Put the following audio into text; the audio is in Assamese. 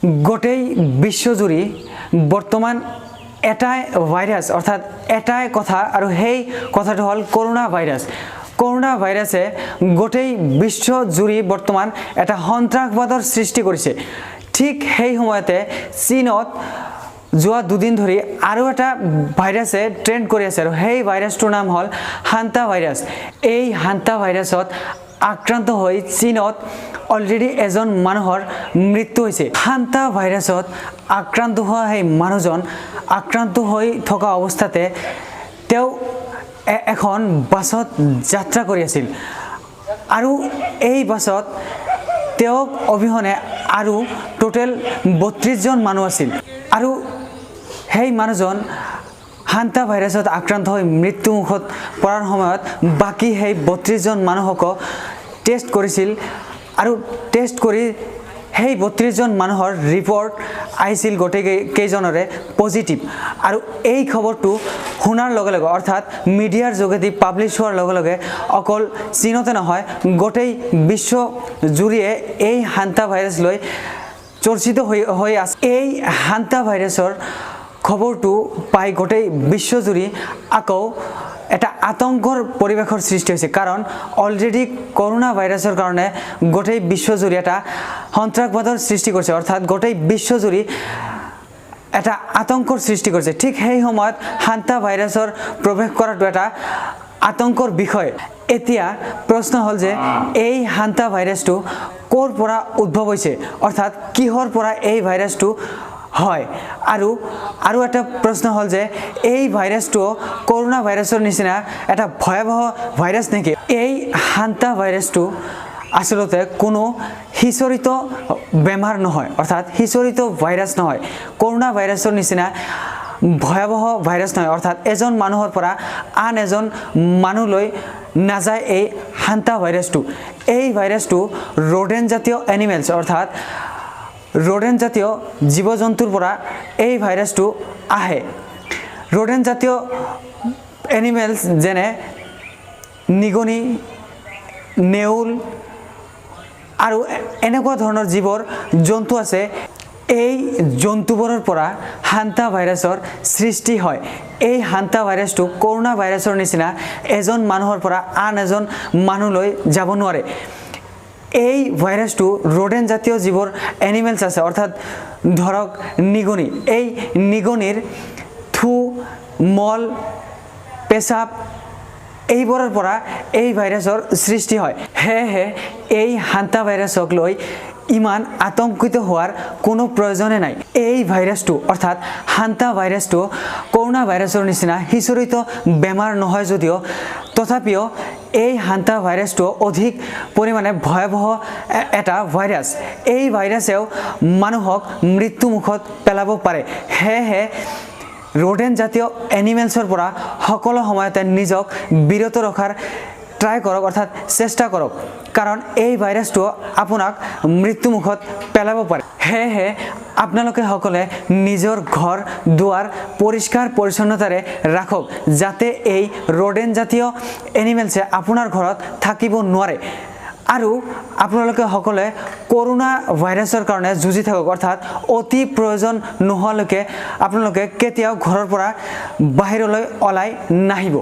গোটেই বিশ্বজুৰি বৰ্তমান এটাই ভাইৰাছ অৰ্থাৎ এটাই কথা আৰু সেই কথাটো হ'ল কৰোনা ভাইৰাছ। কৰোনা ভাইৰাছে গোটেই বিশ্বজুৰি বৰ্তমান এটা সন্ত্ৰাসবাদৰ সৃষ্টি কৰিছে। ঠিক সেই সময়তে চীনত যোৱা দুদিন ধৰি আৰু এটা ভাইৰাছে ট্ৰেণ্ড কৰি আছে আৰু সেই ভাইৰাছটোৰ নাম হ'ল হান্তা ভাইৰাছ। এই হান্তা ভাইৰাছত আক্ৰান্ত হৈ চীনত অলৰেডি এজন মানুহৰ মৃত্যু হৈছে। হান্তা ভাইৰাছত আক্ৰান্ত হোৱা সেই মানুহজন আক্ৰান্ত হৈ থকা অৱস্থাতে তেওঁ এখন বাছত যাত্ৰা কৰি আছিল আৰু এই বাছত তেওঁক অবিহনে আৰু টোটেল ৩২ জন মানুহ আছিল আৰু সেই মানুহজন হান্তা ভাইৰাছত আক্ৰান্ত হৈ মৃত্যুমুখত পৰাৰ সময়ত বাকী সেই ৩২ জন মানুহক টেষ্ট কৰিছিল আৰু টেষ্ট কৰি সেই ৩২ জন মানুহৰ ৰিপৰ্ট আহিছিল গোটেইকেইজনৰে পজিটিভ। আৰু এই খবৰটো শুনাৰ লগে লগে অৰ্থাৎ মিডিয়াৰ যোগেদি পাব্লিছ হোৱাৰ লগে লগে অকল চীনতে নহয় গোটেই বিশ্বজুৰিয়ে এই হান্তা ভাইৰাছ লৈ চৰ্চিত হৈ আছে। এই হান্তা ভাইৰাছৰ খবৰটো পাই গোটেই বিশ্বজুৰি আকৌ এটা আতংকৰ পৰিৱেশৰ সৃষ্টি হৈছে, কাৰণ অলৰেডি কৰোনা ভাইৰাছৰ কাৰণে গোটেই বিশ্বজুৰি এটা সন্ত্ৰাসবাদৰ সৃষ্টি কৰিছে অৰ্থাৎ গোটেই বিশ্বজুৰি এটা আতংকৰ সৃষ্টি কৰিছে। ঠিক সেই সময়ত হান্তা ভাইৰাছৰ প্ৰৱেশ কৰাটো এটা আতংকৰ বিষয়। এতিয়া প্ৰশ্ন হ'ল যে এই হান্তা ভাইৰাছটো ক'ৰ পৰা উদ্ভৱ হৈছে অৰ্থাৎ কিহৰ পৰা এই ভাইৰাছটো হয়। আৰু এটা প্ৰশ্ন হ'ল যে এই ভাইৰাছটো কৰোনা ভাইৰাছৰ নিচিনা এটা ভয়াৱহ ভাইৰাছ নেকি? এই হান্তা ভাইৰাছটো আচলতে কোনো সিঁচৰিত বেমাৰ নহয় অৰ্থাৎ সিঁচৰিত ভাইৰাছ নহয়। কৰোনা ভাইৰাছৰ নিচিনা ভয়াৱহ ভাইৰাছ নহয় অৰ্থাৎ এজন মানুহৰ পৰা আন এজন মানুহলৈ নাযায় এই হান্তা ভাইৰাছটো। এই ভাইৰাছটো ৰডেণ্ট জাতীয় এনিমেলছ অৰ্থাৎ ৰডেণ্ট জাতীয় জীৱ জন্তুৰ পৰা এই ভাইৰাছটো আহে। ৰডেণ্ট জাতীয় এনিমেলছ যেনে নিগনি, নেউল আৰু এনেকুৱা ধৰণৰ যিবোৰ জন্তু আছে এই জন্তুবোৰৰ পৰা হান্তা ভাইৰাছৰ সৃষ্টি হয়। এই হান্তা ভাইৰাছটো কৰোনা ভাইৰাছৰ নিচিনা এজন মানুহৰ পৰা আন এজন মানুহলৈ যাব নোৱাৰে। এই ভাইৰাছটো ৰডেণ্ট জাতীয় যিবোৰ এনিমেলছ আছে অৰ্থাৎ ধৰক নিগনি, এই নিগনিৰ থু, মল, পেচাব এইবোৰৰ পৰা এই ভাইৰাছৰ সৃষ্টি হয়। সেয়েহে এই হান্তা ভাইৰাছক লৈ ইমান আতংকিত হোৱাৰ কোনো প্ৰয়োজনে নাই। এই ভাইৰাছটো অৰ্থাৎ হান্তা ভাইৰাছটো কৰোনা ভাইৰাছৰ নিচিনা সিঁচৰিত বেমাৰ নহয় যদিও তথাপিও এই হান্তা ভাইৰাছটো অধিক পৰিমাণে ভয়াৱহ এটা ভাইৰাছ। এই ভাইৰাছেও মানুহক মৃত্যুমুখত পেলাব পাৰে। সেয়েহে ৰডেণ্ট জাতীয় এনিমেলছৰ পৰা সকলো সময়তে নিজক বিৰত ৰখাৰ ট্ৰাই কৰক অৰ্থাৎ চেষ্টা কৰক, কাৰণ এই ভাইৰাছটো আপোনাক মৃত্যুমুখত পেলাব পাৰে। সেয়েহে আপোনালোকে সকলে নিজৰ ঘৰ দুৱাৰ পৰিষ্কাৰ পৰিচ্ছন্নতাৰে ৰাখক যাতে এই ৰডেণ্ট জাতীয় এনিমেলছে আপোনাৰ ঘৰত থাকিব নোৱাৰে। আৰু আপোনালোকে সকলে কৰোনা ভাইৰাছৰ কাৰণে যুঁজি থাকক অৰ্থাৎ অতি প্ৰয়োজন নোহোৱালৈকে আপোনালোকে কেতিয়াও ঘৰৰ পৰা বাহিৰলৈ ওলাই নাহিব।